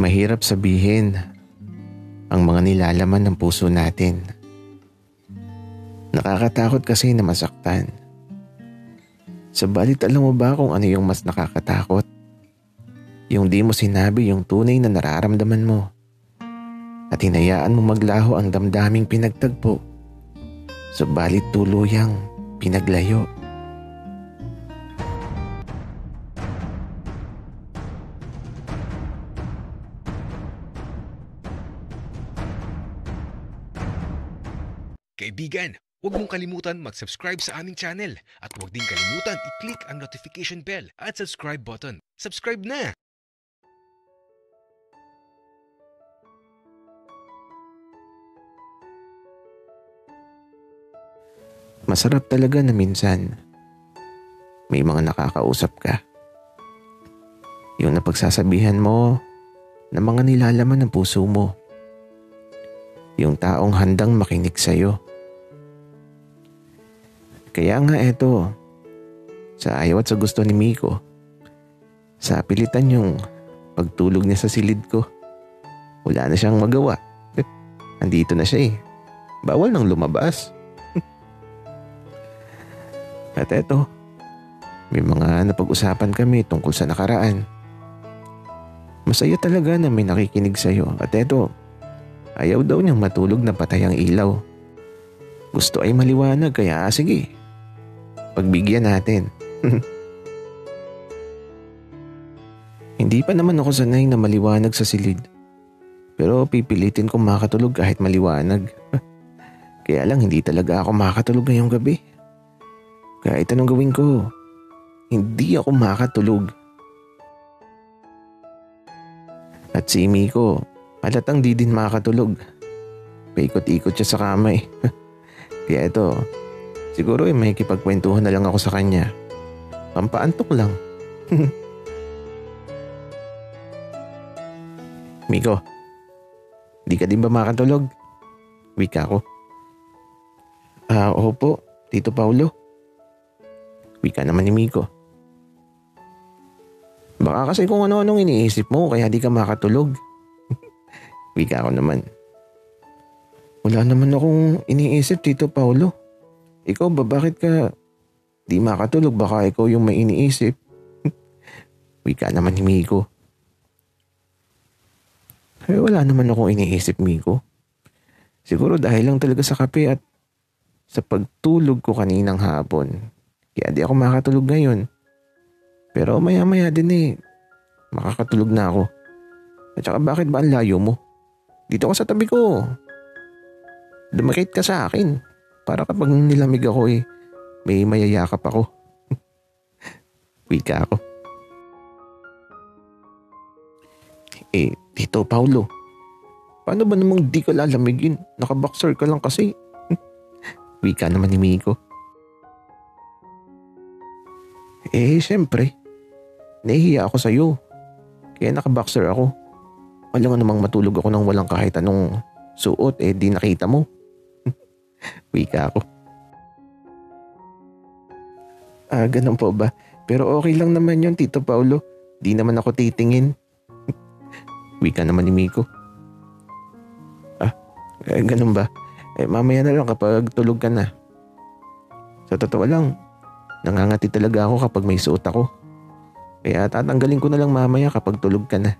Mahirap sabihin ang mga nilalaman ng puso natin. Nakakatakot kasi na masaktan. Sabalit alam mo ba kung ano yung mas nakakatakot? Yung di mo sinabi yung tunay na nararamdaman mo at hinayaan mo maglaho ang damdaming pinagtagpo, sabalit tuluyang pinaglayo. Kaibigan, huwag mong kalimutan mag-subscribe sa aming channel at huwag din kalimutan i-click ang notification bell at subscribe button. Subscribe na! Masarap talaga na minsan may mga nakakausap ka. Yung napagsasabihan mo na mga nilalaman ng puso mo. Yung taong handang makinig sa'yo. Kaya nga eto, sa ayaw at sa gusto ni Miko, sa pilitan yung pagtulog niya sa silid ko, wala na siyang magawa. Andito na siya eh. Bawal nang lumabas. At eto, may mga napag-usapan kami tungkol sa nakaraan. Masaya talaga na may nakikinig sa'yo. At eto, ayaw daw niyang matulog na patay ang ilaw. Gusto ay maliwanag kaya sige, pagbigyan natin. Hindi pa naman ako sanay na maliwanag sa silid. Pero pipilitin kong makatulog kahit maliwanag. Kaya lang hindi talaga ako makatulog ngayong gabi. Kahit anong gawin ko, hindi ako makatulog. At si Miko, halatang di din makatulog. Paikot-ikot siya sa kama eh. Kaya ito, siguro ay may kipagkwentuhan na lang ako sa kanya. Pampaantok lang. Miko, di ka din ba makatulog? Wika ko. Opo, Tito Paulo. Wika naman ni Miko. Baka kasi kung ano-anong iniisip mo kaya di ka makatulog. Wika ko naman. Wala naman akong iniisip, Tito Paulo. Ikaw ba, bakit ka di makatulog? Baka ikaw yung may iniisip. Wika naman ni Miko. Wala naman akong iniisip, Miko. Siguro dahil lang talaga sa kape at sa pagtulog ko kaninang hapon. Kaya di ako makatulog ngayon. Pero maya-maya din eh, makakatulog na ako. At saka bakit ba ang layo mo? Dito ka sa tabi ko. Dumakit ka sa akin. Para kapag nilamig ako eh, may mayayakap ako. Wika ako. Tito Paulo, paano ba namang di ka lalamigin? Nakaboxer ka lang kasi. Wika naman ni Miko. Siyempre. Nahihiya ako sa'yo. Kaya nakaboxer ako. Wala nga namang matulog ako nang walang kahit anong suot di nakita mo. Wika ako. Ganun po ba? Pero okay lang naman yun, Tito Paulo. Di naman ako titingin. Wika naman ni Miko. Ganun ba? Mamaya na lang kapag tulog ka na. Sa totoo lang, nangangati talaga ako kapag may suot ako. Kaya tatanggalin ko na lang mamaya kapag tulog ka na.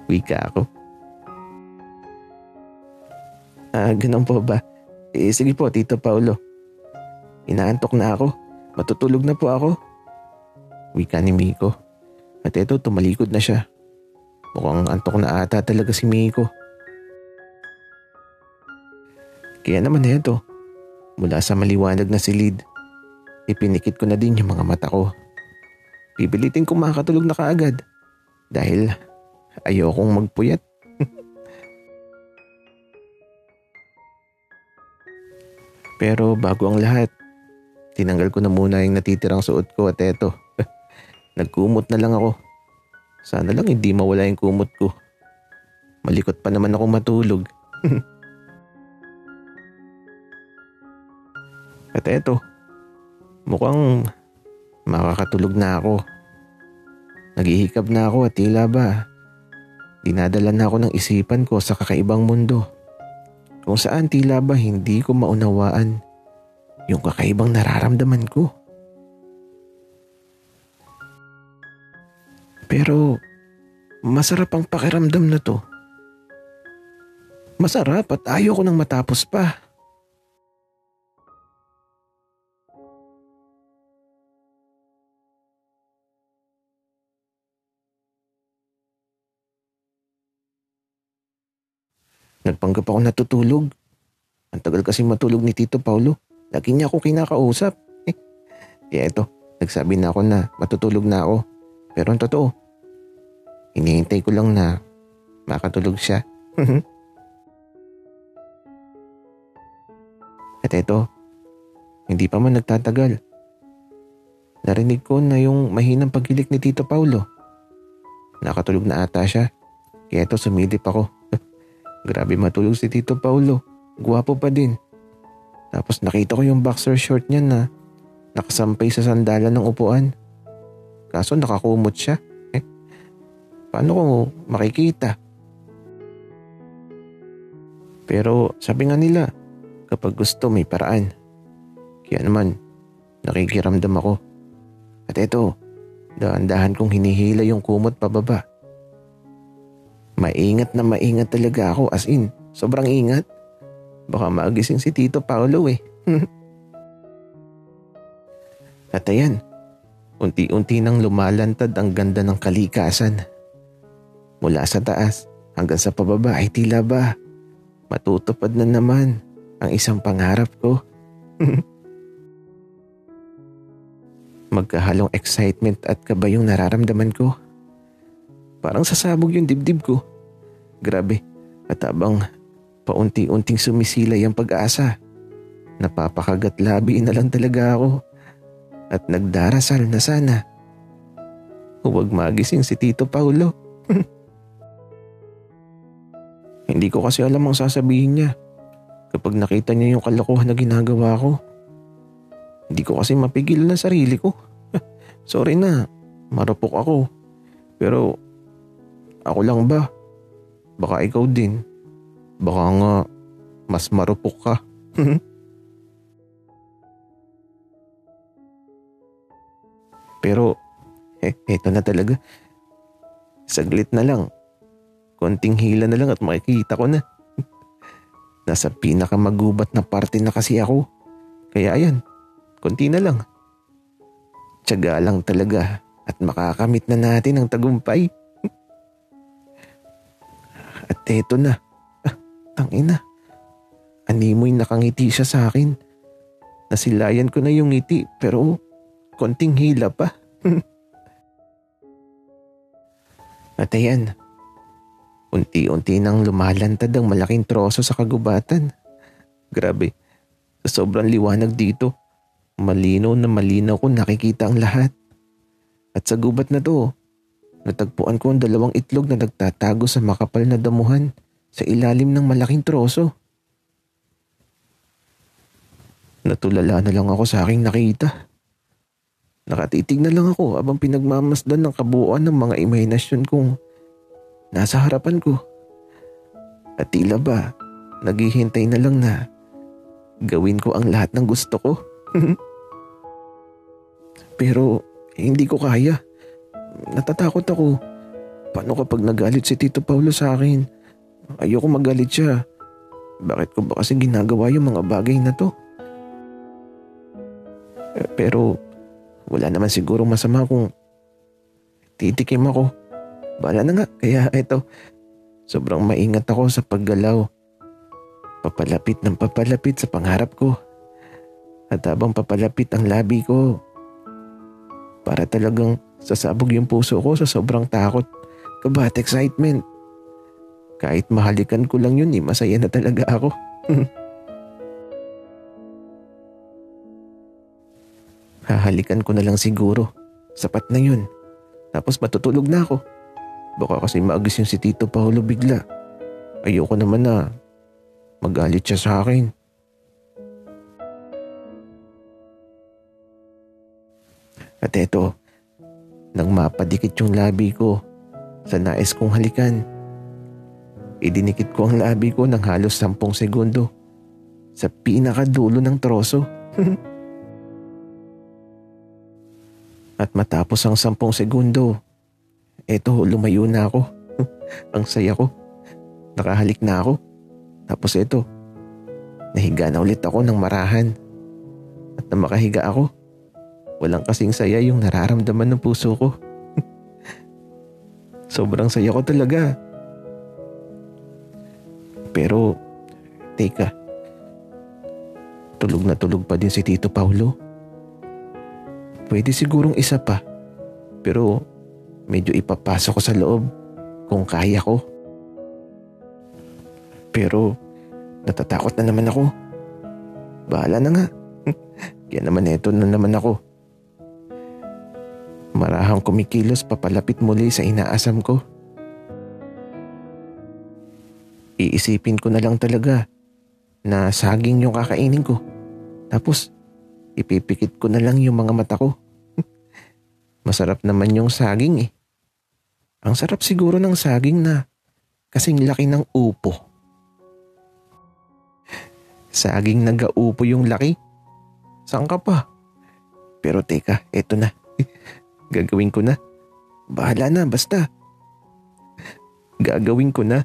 Wika ako. Ganun po ba? Sige po, Tito Paulo. Inaantok na ako. Matutulog na po ako. Wika ni Miko. At eto, tumalikod na siya. Mukhang antok na ata talaga si Miko. Kaya naman eto, mula sa maliwanag na silid, ipinikit ko na din yung mga mata ko. Pipilitin kong makatulog na kaagad dahil ayokong magpuyat. Pero bago ang lahat, tinanggal ko na muna yung natitirang suot ko at eto, nagkumot na lang ako. Sana lang hindi mawala yung kumot ko. Malikot pa naman ako matulog. At eto, mukhang makakatulog na ako. Naghihikab na ako at tila ba dinadala na ako ng isipan ko sa kakaibang mundo kung saan tila ba hindi ko maunawaan yung kakaibang nararamdaman ko. Pero masarap ang pakiramdam na to. Masarap at ayaw ko nang matapos pa. Nagpanggap ako natutulog. Ang tagal kasi matulog ni Tito Paulo. Lagi niya ako kinakausap. Kaya ito, nagsabi na ako na matutulog na ako. Pero ang totoo, hinihintay ko lang na makatulog siya. At ito, hindi pa man nagtatagal. Narinig ko na yung mahinang pagkilik ni Tito Paulo. Nakatulog na ata siya. Kaya ito sumilip ako. Grabe matulog si Tito Paulo. Guwapo pa din. Tapos nakita ko yung boxer short niya na nakasampay sa sandalan ng upuan. Kaso nakakumot siya. Paano ko makikita? Pero sabi nga nila, kapag gusto may paraan. Kaya naman, nakikiramdam ako. At eto, dahan-dahan kong hinihila yung kumot pababa. Maingat na maingat talaga ako, as in, sobrang ingat. Baka magising si Tito Paulo eh. At ayan, unti-unti nang lumalantad ang ganda ng kalikasan. Mula sa taas hanggang sa pababa ay tila ba matutupad na naman ang isang pangarap ko. Magkahalong excitement at kaba yung nararamdaman ko. Parang sasabog yung dibdib ko. Grabe, at habang paunti-unting sumisilay ang pag-asa, napapakagat labi na lang talaga ako at nagdarasal na sana huwag magising si Tito Paulo. Hindi ko kasi alam ang sasabihin niya kapag nakita niya yung kalokohan na ginagawa ko. Hindi ko kasi mapigil na sarili ko. Sorry na, marupok ako. Pero ako lang ba? Baka ikaw din. Baka nga mas marupok ka. Pero eto na talaga. Saglit na lang. Konting hila na lang at makikita ko na. Nasa pinakamagubat na parte na kasi ako. Kaya ayan, konti na lang. Tiyaga lang talaga at makakamit na natin ang tagumpay. At eto na. Tangina. Animoy nakangiti siya sa akin. Nasilayan ko na yung ngiti pero konting hila pa. At ayan. Unti-unti nang lumalantad ang malaking troso sa kagubatan. Grabe. Sa sobrang liwanag dito, malinaw na malinaw ko nakikita ang lahat. At sa gubat na to, natagpuan ko ang dalawang itlog na nagtatago sa makapal na damuhan sa ilalim ng malaking troso. Natulala na lang ako sa aking nakita. Nakatitig na lang ako habang pinagmamasdan ng kabuuan ng mga imahinasyon kong nasa harapan ko. At tila ba, naghihintay na lang na gawin ko ang lahat ng gusto ko. Pero hindi ko kaya. Natatakot ako. Paano kapag nagalit si Tito Paulo sa akin? Ayoko magalit siya. Bakit ko ba kasi ginagawa yung mga bagay na to? Pero wala naman siguro masama kung titikim ako. Bahala na nga. Kaya eto, sobrang maingat ako sa paggalaw. Papalapit ng papalapit sa pangarap ko. At habang papalapit ang labi ko, para talagang sasabog yung puso ko sa sobrang takot, kaba at excitement. Kahit mahalikan ko lang yun, masaya na talaga ako. Hahalikan ko na lang siguro. Sapat na yun. Tapos matutulog na ako. Baka kasi maagising si Tito Paulo bigla. Ayoko naman na magalit siya sa akin. At eto, nang mapadikit yung labi ko sa nais kong halikan, Idinikit ko ang labi ko ng halos 10 segundo sa pinakadulo ng troso. At matapos ang 10 segundo, eto lumayo na ako. Ang saya ko. Nakahalik na ako. Tapos eto, nahiga na ulit ako ng marahan. At na makahiga ako, walang kasing saya yung nararamdaman ng puso ko. Sobrang saya ko talaga. Pero, teka, tulog na tulog pa din si Tito Paulo. Pwede sigurong isa pa, pero medyo ipapasok ko sa loob kung kaya ko. Pero natatakot na naman ako. Bahala na nga. Kaya naman eto na naman ako. Marahang kumikilos papalapit muli sa inaasam ko. Iisipin ko na lang talaga na saging yung kakainin ko. Tapos ipipikit ko na lang yung mga mata ko. Masarap naman yung saging eh. Ang sarap siguro ng saging na kasing laki ng upo. Saging na gaupo yung laki. Saan ka pa? Pero teka, eto na. Gagawin ko na. Bahala na, basta. Gagawin ko na.